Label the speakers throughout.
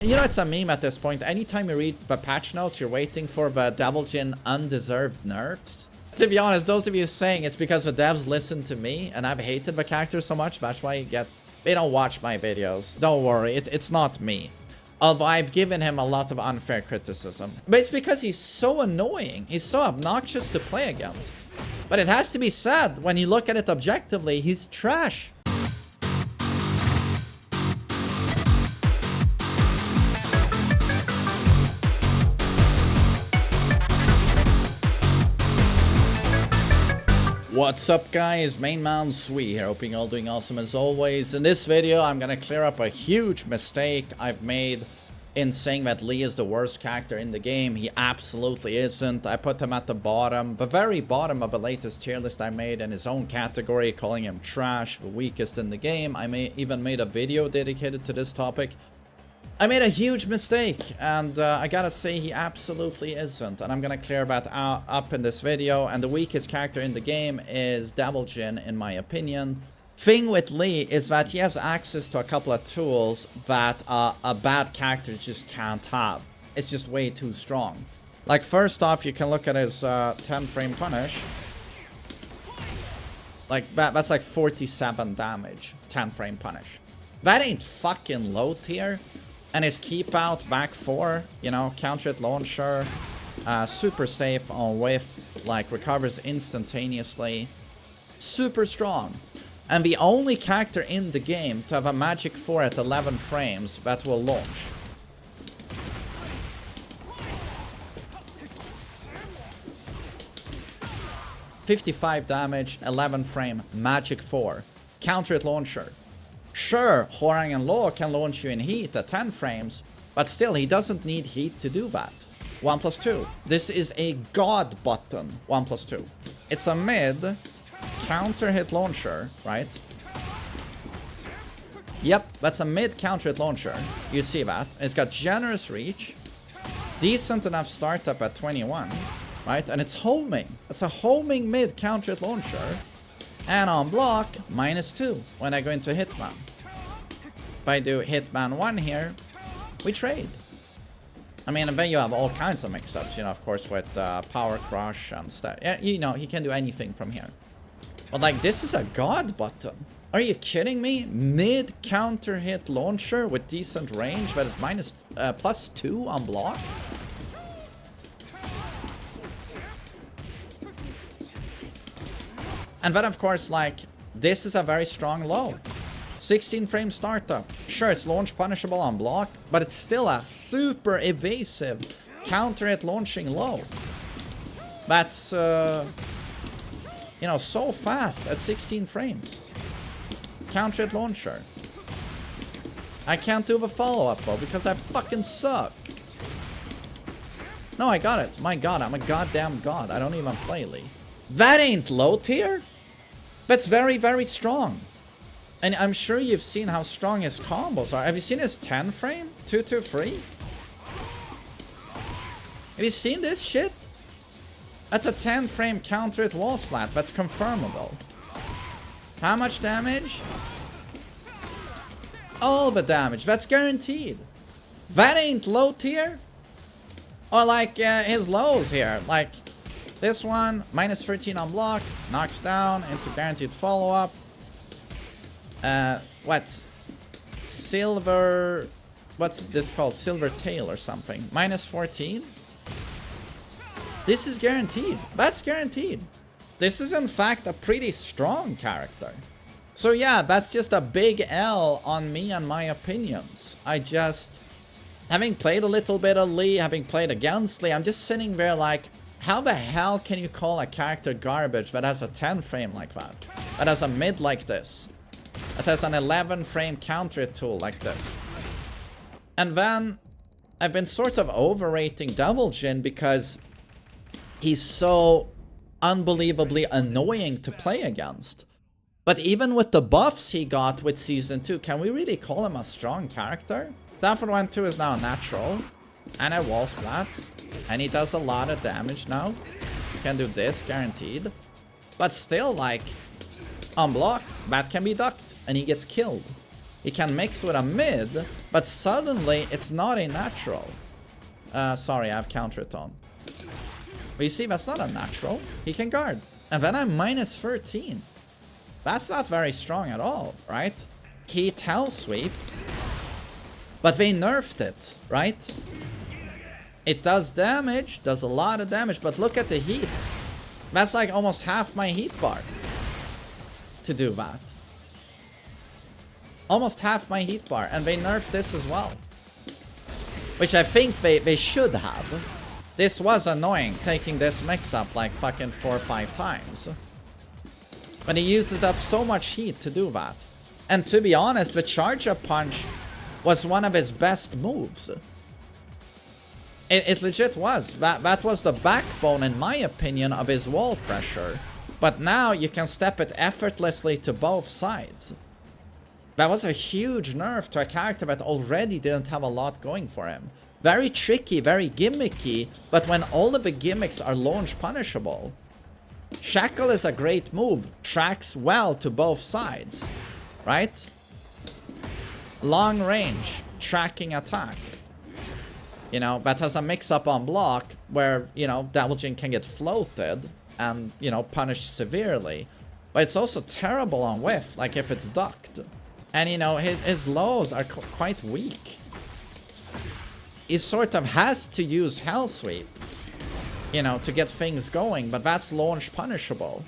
Speaker 1: You know, it's a meme at this point. Anytime you read the patch notes, you're waiting for the Devil Jin undeserved nerfs. To be honest, those of you saying it's because the devs listen to me and I've hated the character so much, that's why you get... They don't watch my videos. Don't worry, it's not me. Although I've given him a lot of unfair criticism. But it's because he's so annoying. He's so obnoxious to play against. But it has to be said, when you look at it objectively, he's trash. What's up guys, TheMainManSWE here, hoping you're all doing awesome as always. In this video I'm gonna clear up a huge mistake I've made in saying that Lee is the worst character in the game. He absolutely isn't. I put him at the bottom, the very bottom of the latest tier list I made in his own category, calling him trash, the weakest in the game. I even made a video dedicated to this topic. I made a huge mistake, and I gotta say he absolutely isn't, and I'm gonna clear that up in this video. And the weakest character in the game is Devil Jin, in my opinion. Thing with Lee is that he has access to a couple of tools that a bad character just can't have. It's just way too strong. Like, first off, you can look at his 10 frame punish. Like, that's like 47 damage, 10 frame punish. That ain't fucking low tier. And his keep out back 4, you know, counter hit launcher, super safe on whiff, like recovers instantaneously, super strong. And the only character in the game to have a magic 4 at 11 frames that will launch. $55 damage, 11 frame, magic 4, counter hit launcher. Sure, Hwoarang and Law can launch you in heat at 10 frames, but still, he doesn't need heat to do that. 1+2. This is a god button. 1+2. It's a mid counter hit launcher, right? Yep, that's a mid counter hit launcher. You see that. It's got generous reach, decent enough startup at 21, right? And it's homing. It's a homing mid counter hit launcher. And on block, -2 when I go into Hitman. If I do Hitman 1 here, we trade. I mean, and then you have all kinds of mix-ups, you know, of course, with Power Crush and stuff. Yeah, you know, he can do anything from here. But, like, this is a god button. Are you kidding me? Mid counter hit launcher with decent range that is +2 on block? And then, of course, like, this is a very strong low. 16 frame startup. Sure, it's launch punishable on block, but it's still a super evasive counter hit launching low. That's, you know, so fast at 16 frames. Counter hit launcher. I can't do the follow-up, though, because I fucking suck. No, I got it. My god, I'm a goddamn god. I don't even play Lee. That ain't low tier. That's very, very strong. And I'm sure you've seen how strong his combos are. Have you seen his 10 frame? 2-2-3? Have you seen this shit? That's a 10 frame counter hit wall splat. That's confirmable. How much damage? All the damage. That's guaranteed. That ain't low tier. Or like his lows here. Like... this one, -13 on block, knocks down into guaranteed follow-up. What? Silver... what's this called? Silver Tail or something. -14? This is guaranteed. That's guaranteed. This is in fact a pretty strong character. So yeah, that's just a big L on me and my opinions. I just... having played a little bit of Lee, having played against Lee, I'm just sitting there like... how the hell can you call a character garbage that has a 10 frame like that? That has a mid like this? That has an 11 frame counter hit tool like this? And then, I've been sort of overrating Devil Jin because he's so unbelievably annoying to play against. But even with the buffs he got with Season 2, can we really call him a strong character? Stanford 1-2 is now natural. And a wall splat. And he does a lot of damage now. Can do this, guaranteed. But still, like, on block, that can be ducked. And he gets killed. He can mix with a mid But suddenly, it's not a natural. Sorry, I have counter it on. But you see, that's not a natural. He can guard. And then I'm minus 13. That's not very strong at all, right? Heat Hell Sweep. But they nerfed it, right? It does damage, does a lot of damage, but look at the heat. That's like almost half my heat bar to do that. Almost half my heat bar, and they nerfed this as well. Which I think they should have. This was annoying, taking this mix up like fucking 4 or 5 times. But he uses up so much heat to do that. And to be honest, the charge-up punch was one of his best moves. It legit was. That was the backbone, in my opinion, of his wall pressure. But now you can step it effortlessly to both sides. That was a huge nerf to a character that already didn't have a lot going for him. Very tricky, very gimmicky, but when all of the gimmicks are launch punishable. Shackle is a great move, tracks well to both sides, right? Long range, tracking attack. You know, that has a mix-up on block where, you know, Devil Jin can get floated and, you know, punished severely. But it's also terrible on whiff, like if it's ducked. And, you know, his lows are quite weak. He sort of has to use Hell Sweep, you know, to get things going, but that's launch punishable.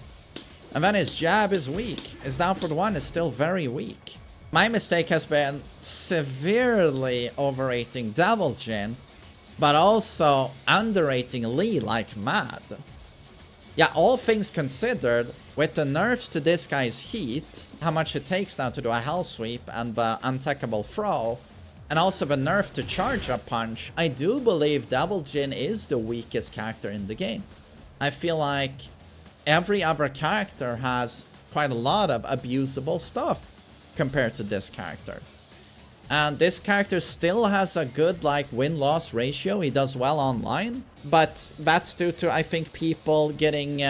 Speaker 1: And then his jab is weak. His down for the one is still very weak. My mistake has been severely overrating Devil Jin, but also underrating Lee like mad. Yeah, all things considered, with the nerfs to this guy's heat, how much it takes now to do a Hell Sweep and the untechable throw, and also the nerf to charge up punch, I do believe Devil Jin is the weakest character in the game. I feel like every other character has quite a lot of abusable stuff compared to this character. And this character still has a good like win-loss ratio. He does well online, but that's due to, I think, people getting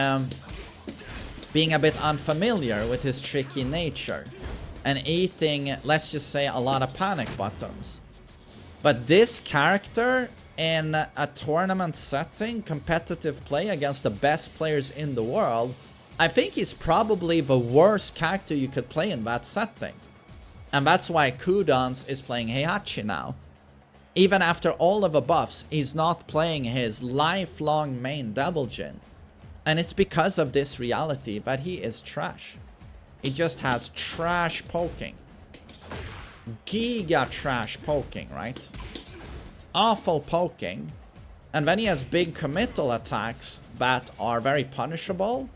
Speaker 1: being a bit unfamiliar with his tricky nature and eating, let's just say, a lot of panic buttons. But this character in a tournament setting, competitive play against the best players in the world, I think he's probably the worst character you could play in that setting. And that's why Kudans is playing Heihachi now. Even after all of the buffs, he's not playing his lifelong main Devil Jin. And it's because of this reality that he is trash. He just has trash poking. Giga trash poking, right? Awful poking. And then he has big committal attacks that are very punishable,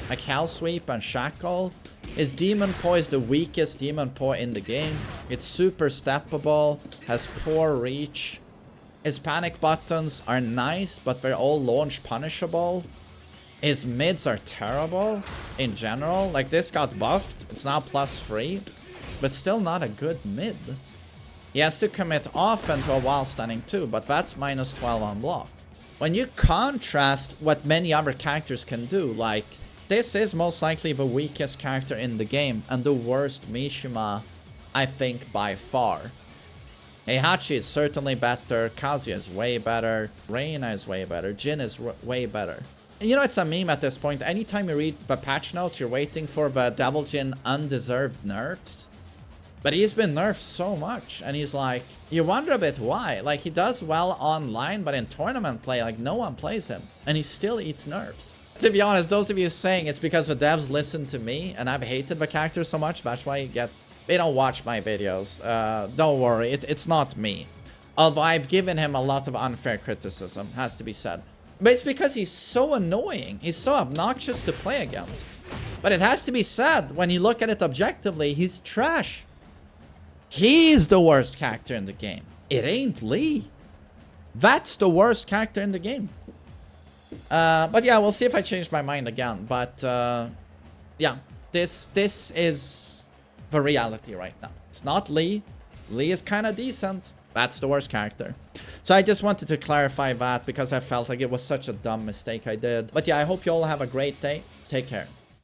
Speaker 1: like Hell Sweep and Shackle. His Demon Po is the weakest Demon Po in the game. It's super steppable, has poor reach. His panic buttons are nice, but they're all launch punishable. His mids are terrible in general. Like, this got buffed. It's now +3, but still not a good mid. He has to commit often to a while stunning too, but that's -12 on block. When you contrast what many other characters can do, like, this is most likely the weakest character in the game and the worst Mishima, I think, by far. Heihachi is certainly better, Kazuya is way better, Reina is way better, Jin is way better. You know, it's a meme at this point. Anytime you read the patch notes, you're waiting for the Devil Jin undeserved nerfs. But he's been nerfed so much, and he's like, you wonder a bit why. Like, he does well online, but in tournament play, like, no one plays him. And he still eats nerfs. To be honest, those of you saying it's because the devs listen to me, and I've hated the character so much, that's why you get... They don't watch my videos. Don't worry, it's not me. Although I've given him a lot of unfair criticism, has to be said. But it's because he's so annoying. He's so obnoxious to play against. But it has to be said, when you look at it objectively, he's trash. He's the worst character in the game. It ain't Lee. That's the worst character in the game. But yeah, we'll see if I change my mind again. But yeah, this is the reality right now. It's not Lee. Lee is kind of decent. That's the worst character. So I just wanted to clarify that because I felt like it was such a dumb mistake I did. But yeah, I hope you all have a great day. Take care.